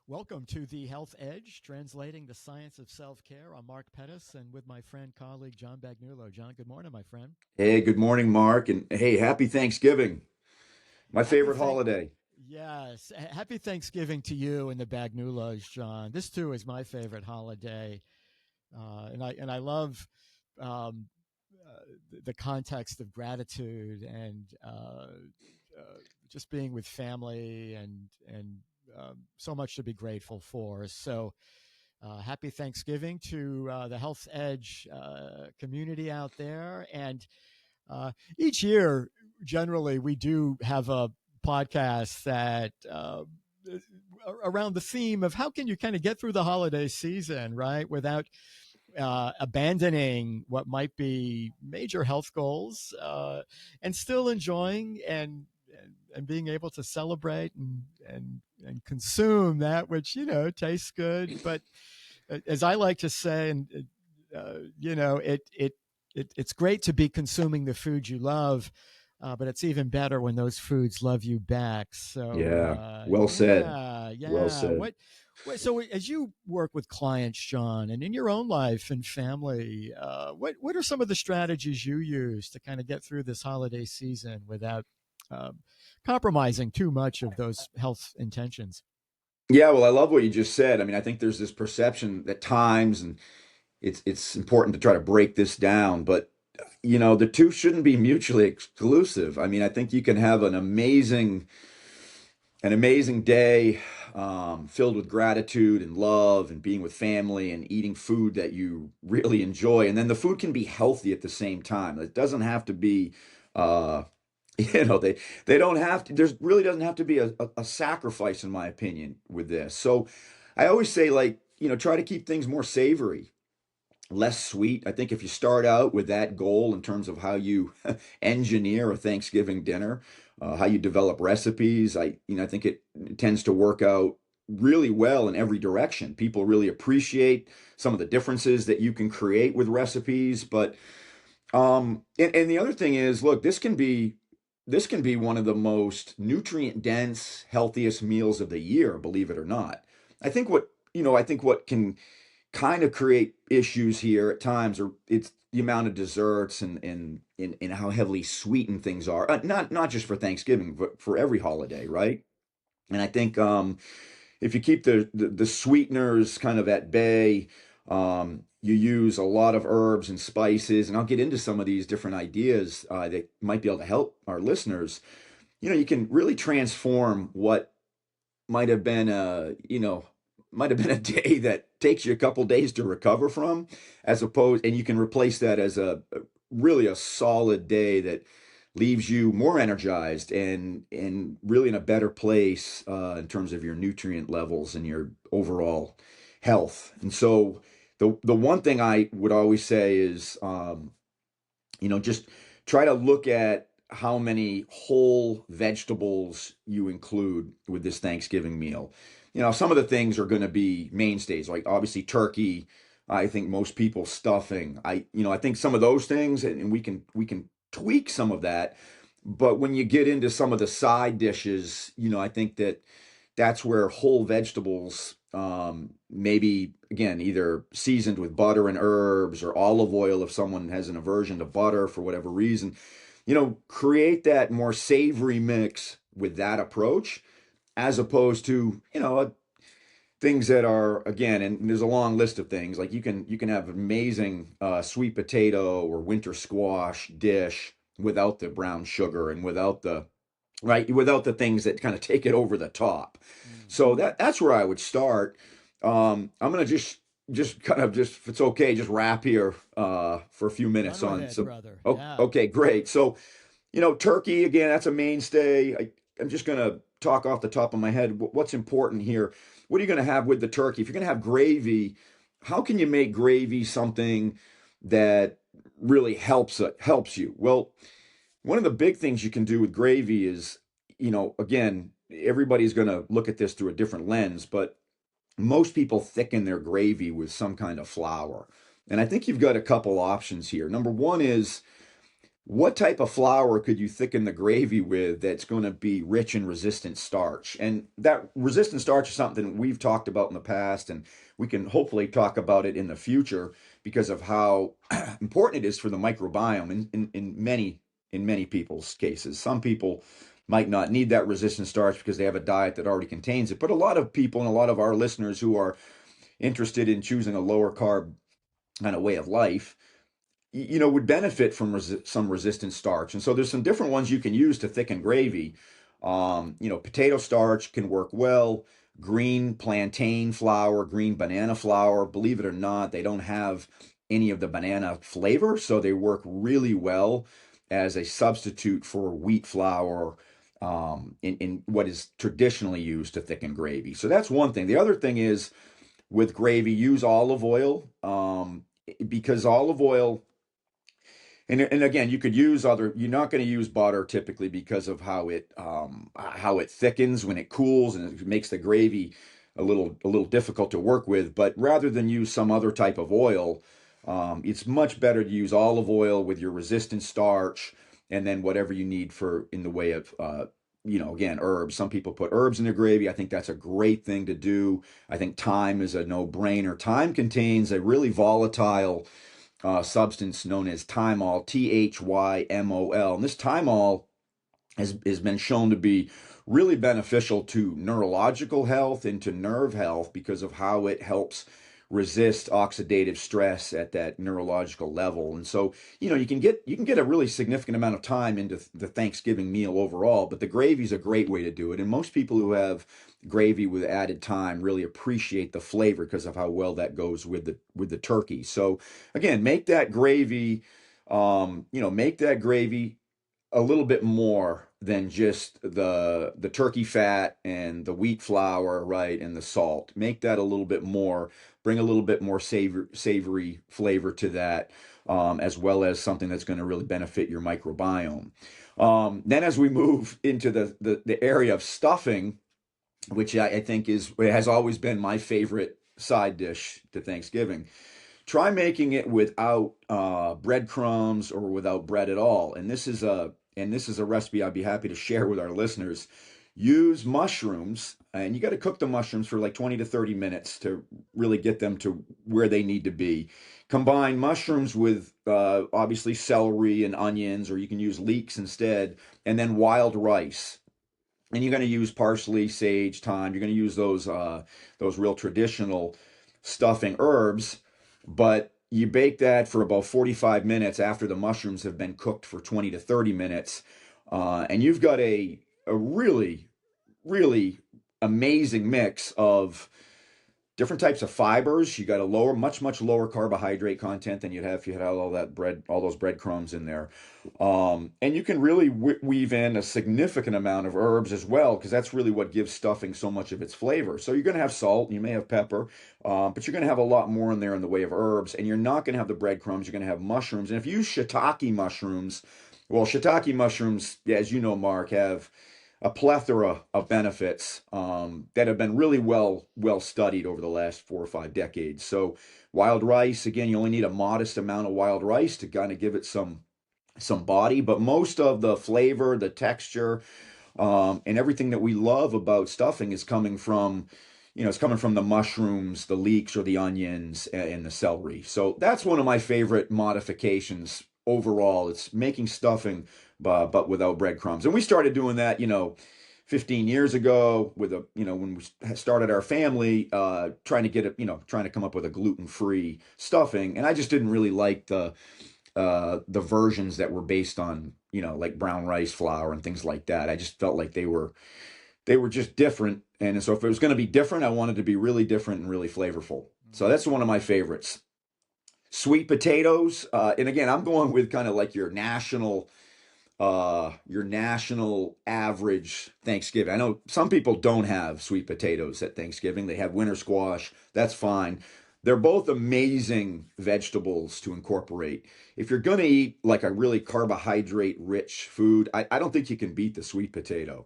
Welcome to the Health Edge, translating the science of self-care. I'm Mark Pettis, and with my friend, colleague, John Bagnulo. John, good morning, my friend. Hey, good morning, Mark, and hey, happy Thanksgiving, my Happy favorite thank holiday. Yes, happy Thanksgiving to you and the Bagnulos, John. This too is my favorite holiday, and I love um, the context of gratitude and just being with family and so much to be grateful for. So happy Thanksgiving to the Health Edge community out there. And each year, generally, we do have a podcast that around the theme of how can you kind of get through the holiday season, right, without abandoning what might be major health goals and still enjoying and being able to celebrate and consume that which tastes good, but as I like to say, and it's great to be consuming the food you love, but it's even better when those foods love you back. So Yeah, well said. yeah, Well yeah. said. So as you work with clients, John, and in your own life and family, what are some of the strategies you use to kind of get through this holiday season without um, compromising too much of those health intentions? Yeah, well, I love what you just said. I mean, I think there's this perception at times, and it's important to try to break this down, but the two shouldn't be mutually exclusive. I mean, I think you can have an amazing day filled with gratitude and love and being with family and eating food that you really enjoy. And then the food can be healthy at the same time. It doesn't have to be, uh, they don't have to, there's really doesn't have to be a sacrifice, in my opinion, with this. So I always say, like, try to keep things more savory, less sweet. I think if you start out with that goal in terms of how you engineer a Thanksgiving dinner, how you develop recipes, I think it tends to work out really well in every direction. People really appreciate some of the differences that you can create with recipes. But and the other thing is, look, this can be one of the most nutrient dense, healthiest meals of the year, believe it or not. I think what can kind of create issues here at times, or it's the amount of desserts and how heavily sweetened things are. Not just for Thanksgiving, but for every holiday, right? And I think if you keep the sweeteners kind of at bay, you use a lot of herbs and spices, and I'll get into some of these different ideas that might be able to help our listeners. You can really transform what might have been a day that takes you a couple days to recover from, and you can replace that as really a solid day that leaves you more energized and really in a better place in terms of your nutrient levels and your overall health. And so the one thing I would always say is just try to look at how many whole vegetables you include with this Thanksgiving meal. Some of the things are going to be mainstays, like obviously turkey. I think most people stuffing. I think some of those things, and we can tweak some of that. But when you get into some of the side dishes, I think that's where whole vegetables, maybe again, either seasoned with butter and herbs or olive oil if someone has an aversion to butter for whatever reason, create that more savory mix with that approach, as opposed to, things that are, again, and there's a long list of things, like you can have amazing sweet potato or winter squash dish without the brown sugar and without the things that kind of take it over the top. Mm. So that's where I would start. I'm gonna just kind of just, if it's okay, just wrap here for a few Run minutes right on ahead, some. brother. Oh, Yeah. okay, great. So turkey again, that's a mainstay. I'm just gonna talk off the top of my head. What's important here? What are you gonna have with the turkey? If you're gonna have gravy, how can you make gravy something that really helps you? Well, one of the big things you can do with gravy is, again, everybody's going to look at this through a different lens, but most people thicken their gravy with some kind of flour. And I think you've got a couple options here. Number one is what type of flour could you thicken the gravy with that's going to be rich in resistant starch? And that resistant starch is something we've talked about in the past, and we can hopefully talk about it in the future because of how important it is for the microbiome in many people's cases. Some people might not need that resistant starch because they have a diet that already contains it. But a lot of people and a lot of our listeners who are interested in choosing a lower carb kind of way of life, would benefit from some resistant starch. And so there's some different ones you can use to thicken gravy. Potato starch can work well. Green plantain flour, green banana flour, believe it or not, they don't have any of the banana flavor, so they work really well as a substitute for wheat flour in what is traditionally used to thicken gravy. So that's one thing. The other thing is with gravy, use olive oil because olive oil and again, you could use other. You're not going to use butter typically because of how it thickens when it cools and it makes the gravy a little difficult to work with. But rather than use some other type of oil, it's much better to use olive oil with your resistant starch, and then whatever you need for in the way of again, herbs. Some people put herbs in their gravy. I think that's a great thing to do. I think thyme is a no-brainer. Thyme contains a really volatile substance known as thymol, Thymol. And this thymol has been shown to be really beneficial to neurological health and to nerve health because of how it helps resist oxidative stress at that neurological level. And so, you can get a really significant amount of time into the Thanksgiving meal overall, but the gravy is a great way to do it. And most people who have gravy with added thyme really appreciate the flavor because of how well that goes with the turkey. So again, make that gravy a little bit more than just the turkey fat and the wheat flour, right, and the salt. Make that a little bit more, bring a little bit more savory flavor to that, as well as something that's going to really benefit your microbiome. Then as we move into the area of stuffing, which I think has always been my favorite side dish to Thanksgiving. Try making it without breadcrumbs or without bread at all. And this is a recipe I'd be happy to share with our listeners. Use mushrooms, and you got to cook the mushrooms for like 20 to 30 minutes to really get them to where they need to be. Combine mushrooms with obviously celery and onions, or you can use leeks instead, and then wild rice. And you're going to use parsley, sage, thyme. You're going to use those real traditional stuffing herbs, but you bake that for about 45 minutes after the mushrooms have been cooked for 20 to 30 minutes, and you've got a really really amazing mix of different types of fibers. You got a much lower carbohydrate content than you'd have if you had all that bread, all those breadcrumbs in there. And you can really weave in a significant amount of herbs as well, because that's really what gives stuffing so much of its flavor. So you're going to have salt, you may have pepper, but you're going to have a lot more in there in the way of herbs, and you're not going to have the breadcrumbs. You're going to have mushrooms. And if you use shiitake mushrooms, well, shiitake mushrooms, as you know, Mark, have a plethora of benefits that have been really well studied over the last 4 or 5 decades. So wild rice, again, you only need a modest amount of wild rice to kind of give it some body, but most of the flavor, the texture, and everything that we love about stuffing is coming from it's coming from the mushrooms, the leeks, or the onions, and the celery. So that's one of my favorite modifications overall. It's making stuffing, but without breadcrumbs. And we started doing that, 15 years ago when we started our family, trying to get it, trying to come up with a gluten-free stuffing. And I just didn't really like the versions that were based on, like brown rice flour and things like that. I just felt like they were just different. And so if it was going to be different, I wanted to be really different and really flavorful. So that's one of my favorites. Sweet potatoes. And again, I'm going with kind of like your national average Thanksgiving. I know some people don't have sweet potatoes at Thanksgiving. They have winter squash. That's fine. They're both amazing vegetables to incorporate. If you're going to eat like a really carbohydrate rich food, I don't think you can beat the sweet potato.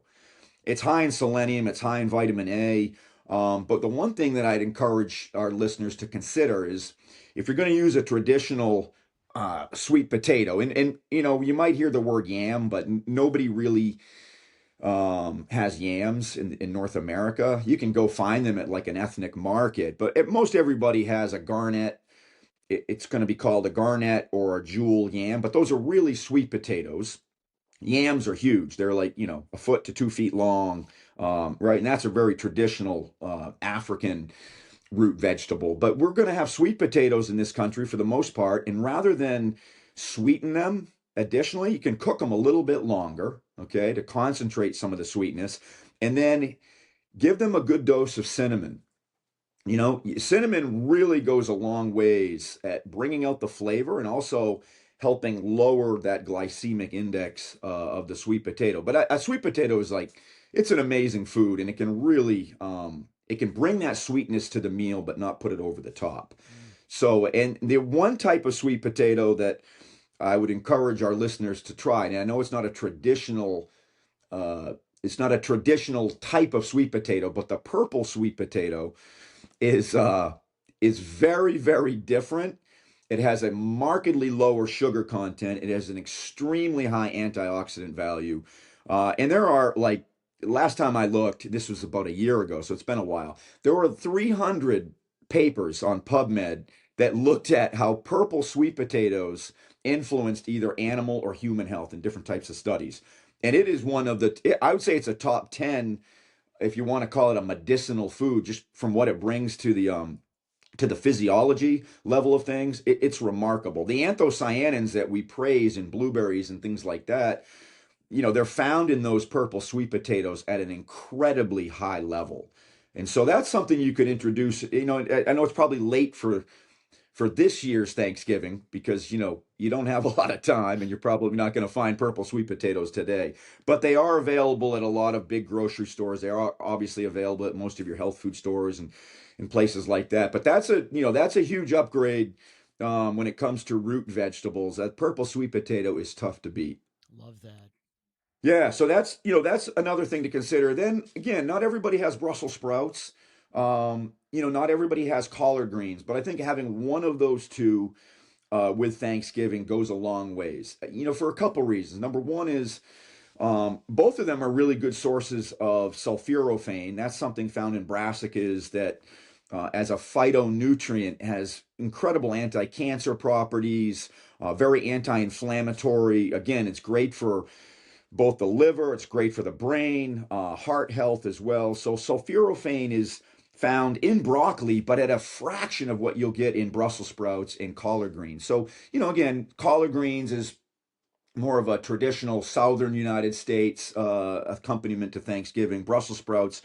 It's high in selenium, it's high in vitamin A. But the one thing that I'd encourage our listeners to consider is if you're going to use a traditional sweet potato. And you know, you might hear the word yam, but nobody really has yams in North America. You can go find them at like an ethnic market, but most everybody has a garnet. It's going to be called a garnet or a jewel yam, but those are really sweet potatoes. Yams are huge. They're like, you know, a foot to 2 feet long, right? And that's a very traditional African root vegetable. But we're going to have sweet potatoes in this country for the most part. And rather than sweeten them, additionally, you can cook them a little bit longer, okay, to concentrate some of the sweetness. And then give them a good dose of cinnamon. You know, cinnamon really goes a long ways at bringing out the flavor and also helping lower that glycemic index of the sweet potato. But a sweet potato is like, it's an amazing food and it can really, it can bring that sweetness to the meal, but not put it over the top. Mm. So, and the one type of sweet potato that I would encourage our listeners to try, and I know uh, it's not a traditional type of sweet potato, but the purple sweet potato is uh is very, very different. It has a markedly lower sugar content. It has an extremely high antioxidant value. And there are like last time I looked, this was about a year ago, so it's been a while. There were 300 papers on PubMed that looked at how purple sweet potatoes influenced either animal or human health in different types of studies. And it is one of I would say it's a top 10 if you want to call it a medicinal food, just from what it brings to the physiology level of things, it's remarkable. The anthocyanins that we praise in blueberries and things like that, you know, they're found in those purple sweet potatoes at an incredibly high level. And so that's something you could introduce. You know, I know it's probably late for this year's Thanksgiving because you know you don't have a lot of time and you're probably not going to find purple sweet potatoes today. But they are available at a lot of big grocery stores. They are obviously available at most of your health food stores and places like that. But that's a huge upgrade when it comes to root vegetables. That purple sweet potato is tough to beat. Love that. Yeah, so that's another thing to consider. Then again, not everybody has Brussels sprouts. Not everybody has collard greens, but I think having one of those two with Thanksgiving goes a long ways. You know, for a couple reasons. Number one is both of them are really good sources of sulforaphane. That's something found in brassicas that, as a phytonutrient, has incredible anti-cancer properties, very anti-inflammatory. Again, it's great for both the liver, it's great for the brain, heart health as well. So sulforaphane is found in broccoli, but at a fraction of what you'll get in Brussels sprouts and collard greens. So, you know, again, collard greens is more of a traditional southern United States accompaniment to Thanksgiving. Brussels sprouts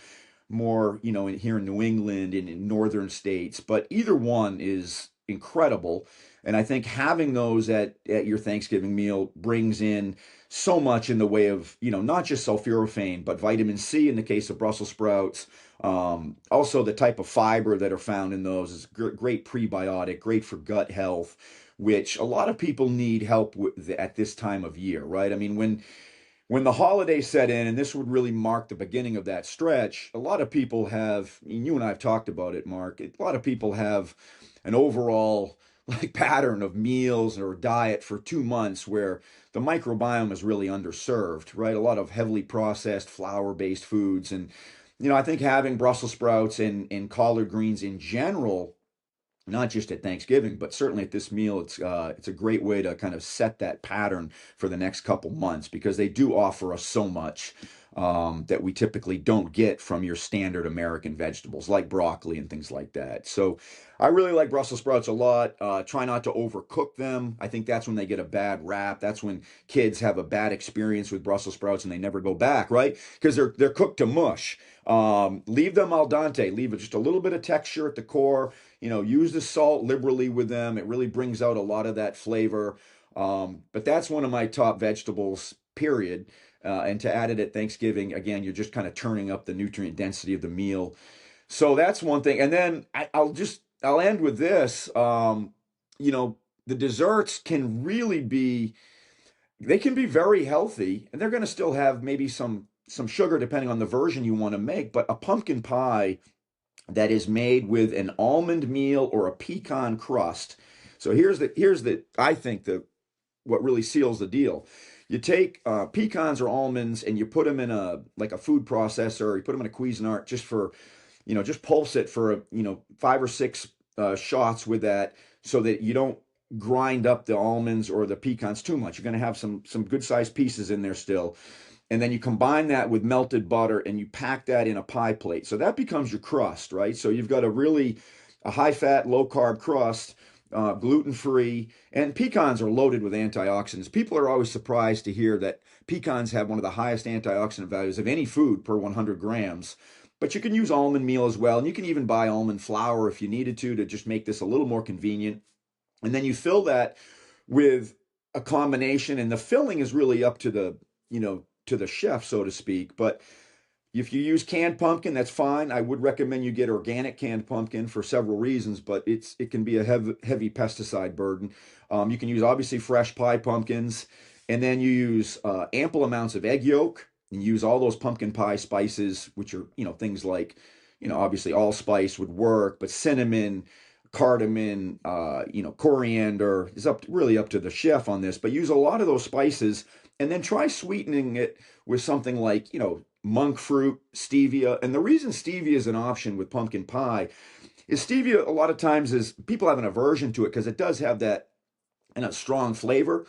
more, you know, here in New England and in northern states. But either one is incredible. And I think having those at your Thanksgiving meal brings in so much in the way of, you know, not just sulforaphane, but vitamin C in the case of Brussels sprouts. Also, the type of fiber that are found in those is great prebiotic, great for gut health, which a lot of people need help with at this time of year, right? I mean, when the holidays set in, and this would really mark the beginning of that stretch, a lot of people have, and you and I have talked about it, Mark, a lot of people have an overall like pattern of meals or diet for 2 months where the microbiome is really underserved, right? A lot of heavily processed flour-based foods. And, you know, I think having Brussels sprouts and collard greens in general, not just at Thanksgiving, but certainly at this meal, it's a great way to kind of set that pattern for the next couple months because they do offer us so much that we typically don't get from your standard American vegetables like broccoli and things like that. So I really like Brussels sprouts a lot. Try not to overcook them. I think that's when they get a bad rap. That's when kids have a bad experience with Brussels sprouts and they never go back, right? Because they're cooked to mush. Leave them al dente. Leave just a little bit of texture at the core. You know, use the salt liberally with them. It really brings out a lot of that flavor. But that's one of my top vegetables, period. And to add it at Thanksgiving, again, you're just kind of turning up the nutrient density of the meal. So that's one thing. And then I'll end with this. You know, the desserts can really be, they can be very healthy, and they're going to still have maybe some sugar depending on the version you want to make. But a pumpkin pie that is made with an almond meal or a pecan crust. So here's the I think the what really seals the deal. You take pecans or almonds and you put them in a like a food processor, or you put them in a Cuisinart just for just pulse it for 5 or 6 shots with that, so that you don't grind up the almonds or the pecans too much. You're going to have some good sized pieces in there still, and then you combine that with melted butter and you pack that in a pie plate. So that becomes your crust, right? So you've got a high fat, low carb crust, gluten free, and pecans are loaded with antioxidants. People are always surprised to hear that pecans have one of the highest antioxidant values of any food per 100 grams. But you can use almond meal as well, and you can even buy almond flour if you needed to just make this a little more convenient. And then you fill that with a combination, and the filling is really up to the chef, so to speak. But if you use canned pumpkin, that's fine. I would recommend you get organic canned pumpkin for several reasons, but it can be a heavy pesticide burden. You can use obviously fresh pie pumpkins, and then you use ample amounts of egg yolk, and use all those pumpkin pie spices, which are things like obviously allspice would work, but cinnamon, cardamom, coriander is really up to the chef on this. But use a lot of those spices, and then try sweetening it with something like monk fruit, stevia. And the reason stevia is an option with pumpkin pie is stevia a lot of times is people have an aversion to it because it does have that and a strong flavor,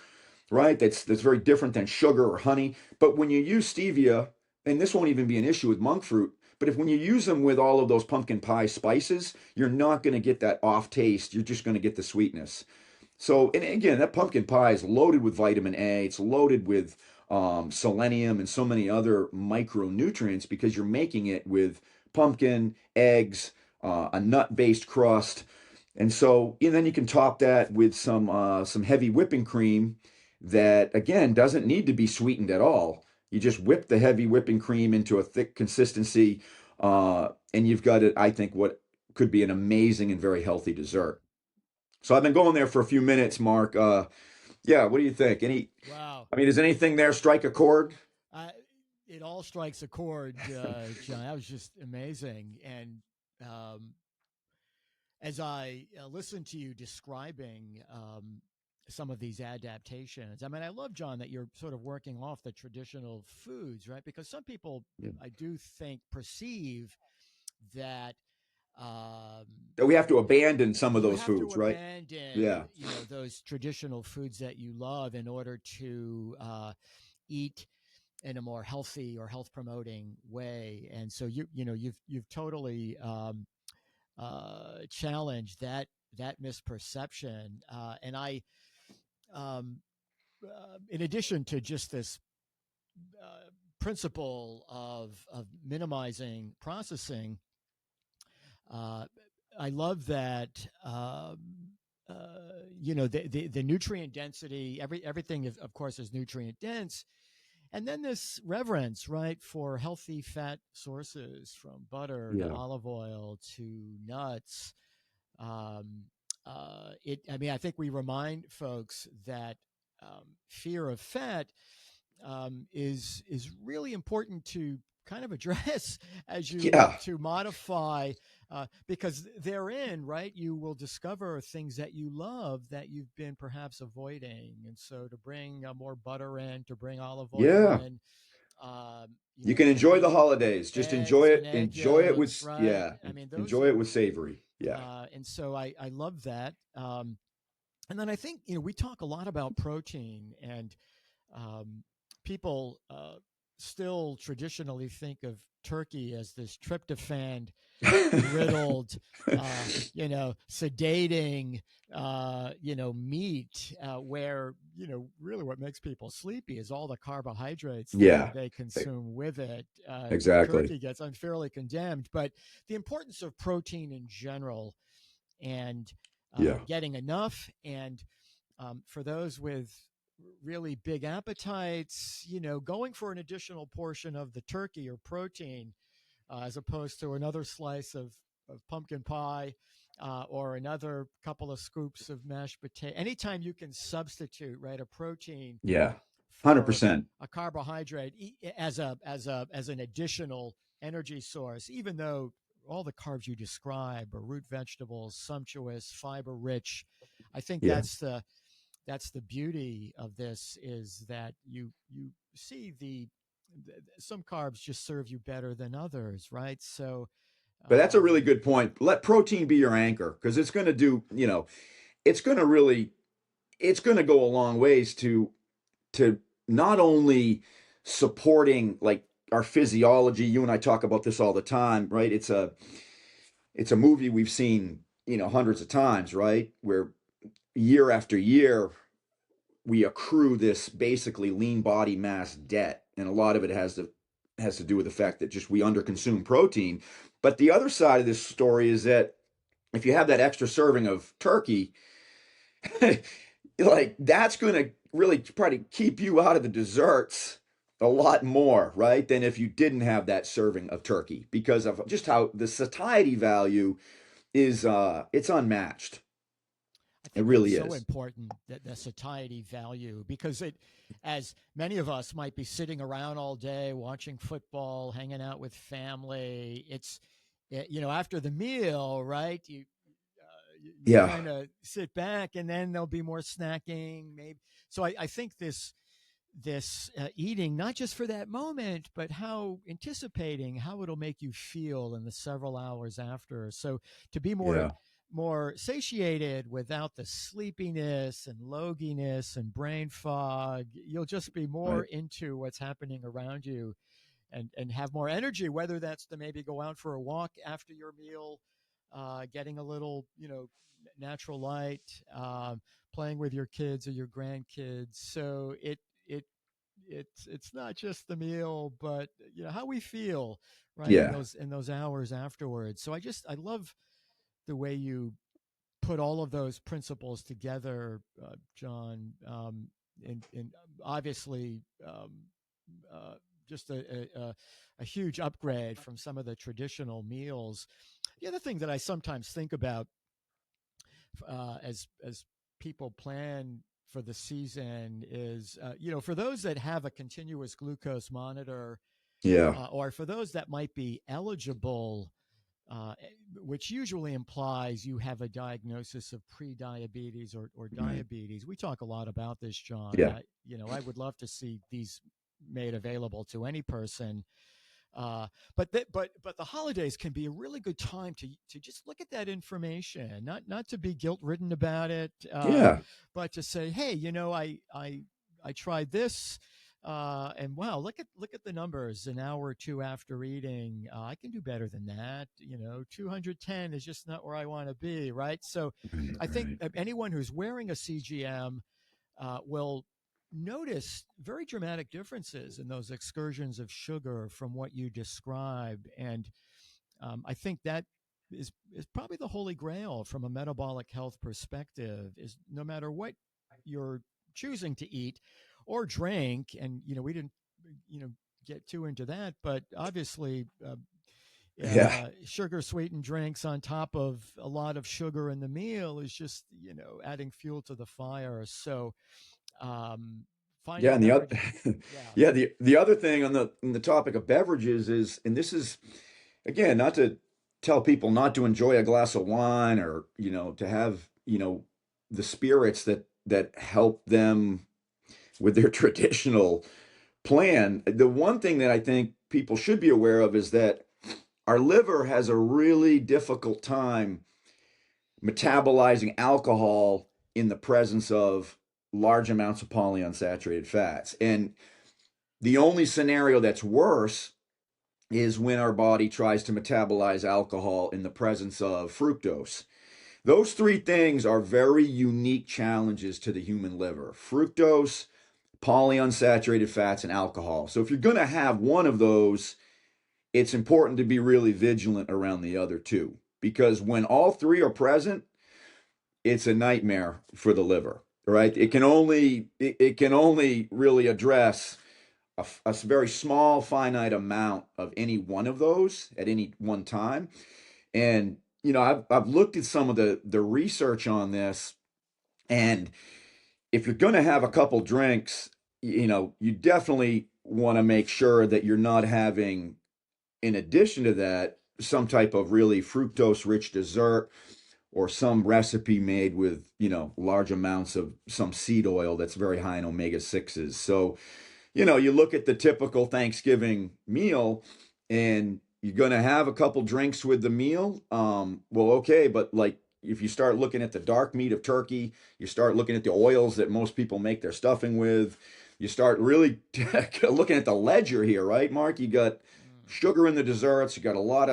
right? That's very different than sugar or honey. But when you use stevia, and this won't even be an issue with monk fruit, but when you use them with all of those pumpkin pie spices, you're not going to get that off taste. You're just going to get the sweetness. So, and again, that pumpkin pie is loaded with vitamin A. It's loaded with selenium and so many other micronutrients because you're making it with pumpkin, eggs, a nut-based crust, and so and then you can top that with some heavy whipping cream that again doesn't need to be sweetened at all. You just whip the heavy whipping cream into a thick consistency, and you've got it. I think what could be an amazing and very healthy dessert. So I've been going there for a few minutes, Mark. Yeah, what do you think? Wow. I mean, does anything there strike a chord? Uh, it all strikes a chord, John. That was just amazing. And as I listen to you describing some of these adaptations, I mean, I love, John, that you're sort of working off the traditional foods, right? Because some people, Yeah. I do think, perceive that um, That we have to abandon some of you those have to foods, right? abandon, Yeah, those traditional foods that you love in order to eat in a more healthy or health promoting way. And so you've totally challenge that misperception. And I, in addition to just this principle of minimizing processing, uh, I love that. Uh, the nutrient density, everything is, of course, is nutrient dense, and then this reverence, right, for healthy fat sources, from butter to yeah, olive oil to nuts. Um, I mean, I think we remind folks that fear of fat is really important to kind of address as you look yeah, to modify, because therein, right, you will discover things that you love that you've been perhaps avoiding. And so to bring more butter in, to bring olive oil yeah. in, You can to enjoy the eat holidays. Just eggs and egg enjoy it yolks, with right? yeah, I mean, those enjoy it are, with savory. Yeah, and so I love that. And then I think, we talk a lot about protein, and um, people still traditionally think of turkey as this tryptophan riddled, sedating, meat, where, really what makes people sleepy is all the carbohydrates yeah, they consume with it. exactly. Turkey gets unfairly condemned, but the importance of protein in general, and Yeah, getting enough, and for those with really big appetites, going for an additional portion of the turkey or protein, as opposed to another slice of pumpkin pie, or another couple of scoops of mashed potato. Anytime you can substitute, right, a protein yeah, for 100%. a carbohydrate, as an additional energy source, even though all the carbs you describe are root vegetables, sumptuous, fiber rich. I think Yeah. that's the beauty of this, is that you see some carbs just serve you better than others, right? So But that's a really um, good point. Let protein be your anchor because it's going to do, it's going to really, it's going to go a long ways to not only supporting like our physiology. You and I talk about this all the time, right? It's a movie we've seen, hundreds of times, right? Where year after year we accrue this basically lean body mass debt, and a lot of it has to do with the fact that just we underconsume protein. But the other side of this story is that if you have that extra serving of turkey, like that's going to really probably keep you out of the desserts a lot more, right? Than if you didn't have that serving of turkey, because of just how the satiety value is it's unmatched. I It think that's really so is. important, that the satiety value, because as many of us might be sitting around all day watching football, hanging out with family, after the meal, right? You Yeah. kind of sit back, and then there'll be more snacking, maybe. So I think this eating, not just for that moment, but how anticipating how it'll make you feel in the several hours after. So to be Yeah. more satiated without the sleepiness and loginess and brain fog, you'll just be more Right. into what's happening around you, and have more energy, whether that's to maybe go out for a walk after your meal, getting a little, natural light, playing with your kids or your grandkids. So it it's not just the meal, but how we feel, right, in Yeah. those hours afterwards. So I love the way you put all of those principles together, John. And obviously, uh, just a huge upgrade from some of the traditional meals. The other thing that I sometimes think about, as people plan for the season, is, for those that have a continuous glucose monitor, Yeah. or for those that might be eligible, uh, which usually implies you have a diagnosis of pre-diabetes or Right. diabetes. We talk a lot about this, John, and Yeah. I would love to see these made available to any person. But the holidays can be a really good time to just look at that information, not to be guilt ridden about it, Yeah. but to say, hey, I tried this, and wow, look at the numbers an hour or two after eating. I can do better than that. 210 is just not where I want to be, right? So, Right. I think Right. anyone who's wearing a CGM will notice very dramatic differences in those excursions of sugar from what you described. And I think that is probably the holy grail from a metabolic health perspective, is no matter what you're choosing to eat or drink. And we didn't you know get too into that, but obviously, Yeah. sugar sweetened drinks on top of a lot of sugar in the meal is just adding fuel to the fire. So, um, Yeah. finding And the other, beverages. Yeah. yeah, the other thing on the topic of beverages is, and this is again not to tell people not to enjoy a glass of wine, or to have the spirits that help them with their traditional plan. The one thing that I think people should be aware of is that our liver has a really difficult time metabolizing alcohol in the presence of large amounts of polyunsaturated fats. And the only scenario that's worse is when our body tries to metabolize alcohol in the presence of fructose. Those three things are very unique challenges to the human liver: fructose, polyunsaturated fats, and alcohol. So if you're going to have one of those, it's important to be really vigilant around the other two, because when all three are present, it's a nightmare for the liver, right? It can only really address a very small finite amount of any one of those at any one time. And I've looked at some of the research on this, and if you're going to have a couple drinks, you definitely want to make sure that you're not having, in addition to that, some type of really fructose rich dessert or some recipe made with, large amounts of some seed oil that's very high in omega 6s. So, you look at the typical Thanksgiving meal and you're going to have a couple drinks with the meal. Well, okay, but like if you start looking at the dark meat of turkey, you start looking at the oils that most people make their stuffing with, you start really looking at the ledger here, right, Mark? You got Mm. sugar in the desserts, you got a lot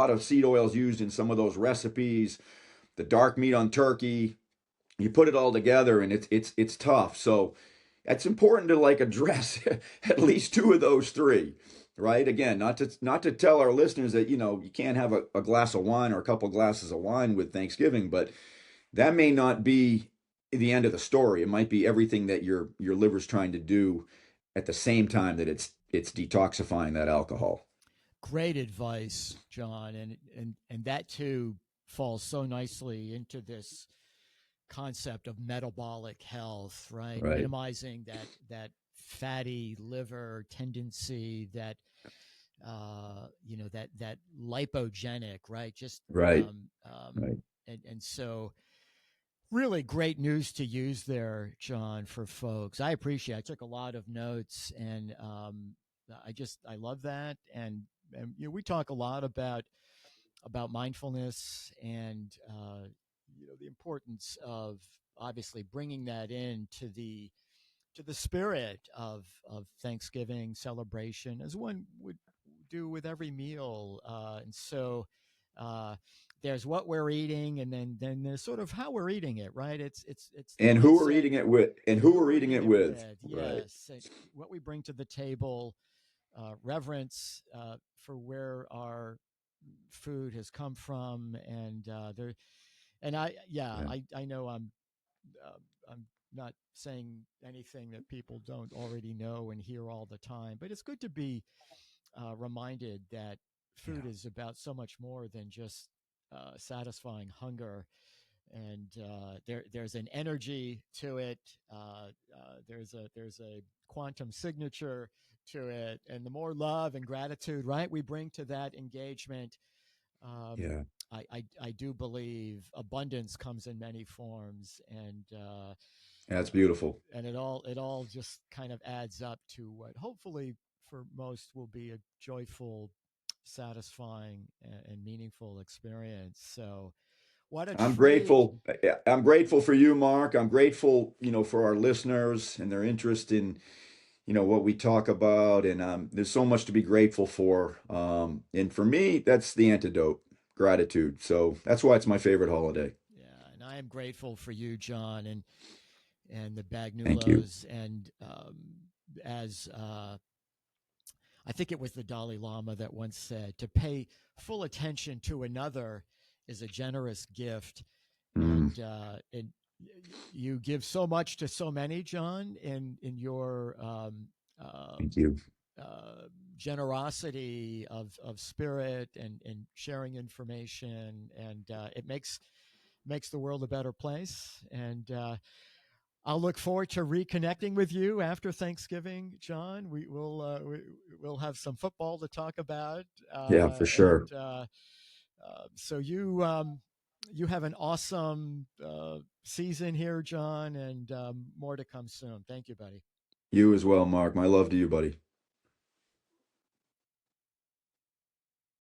of seed oils used in some of those recipes, the dark meat on turkey. You put it all together and it's tough. So it's important to like address at least two of those three, right? Again, not to tell our listeners that you can't have a glass of wine or a couple of glasses of wine with Thanksgiving, but that may not be the end of the story. It might be everything that your liver's trying to do at the same time that it's detoxifying that alcohol. Great advice, John, and that too falls so nicely into this concept of metabolic health, right? Right, Minimizing that fatty liver tendency, that lipogenic, right? Just right, right. and so really great news to use there, John, for folks. I appreciate. I took a lot of notes, and I love that, and we talk a lot about mindfulness and the importance of obviously bringing that in to the spirit of Thanksgiving celebration, as one would do with every meal. And so uh, there's what we're eating, and then there's sort of how we're eating it, right? It's the And who we're mindset eating it with, and and who who we're we're eating eating it it with. with. Right. Yes, what we bring to the table, reverence for where our food has come from, and there. And Yeah. I know I'm not saying anything that people don't already know and hear all the time, but it's good to be reminded that food Yeah. is about so much more than just satisfying hunger. And there's an energy to it. There's a quantum signature to it, and the more love and gratitude, right, we bring to that engagement, um, Yeah. I do believe abundance comes in many forms, That's uh, beautiful. and it all just kind of adds up to what hopefully for most will be a joyful, satisfying, and meaningful experience. So, what a I'm treat! grateful. I'm grateful for you, Mark. I'm grateful, for our listeners and their interest in, what we talk about. And there's so much to be grateful for. And for me, that's the antidote, gratitude. So that's why it's my favorite holiday. Yeah, and I am grateful for you, John, and the Thank you. Bagnulos, and as I think it was the Dalai Lama that once said, to pay full attention to another is a generous gift. Mm, And you give so much to so many, John, in your uh, thank you. uh, generosity of spirit and sharing information, and it makes the world a better place. And I'll look forward to reconnecting with you after Thanksgiving, John. We'll have some football to talk about, Yeah, for and sure. so you have an awesome season here, John, and more to come soon. Thank you, buddy. You as well, Mark. My love to you, buddy.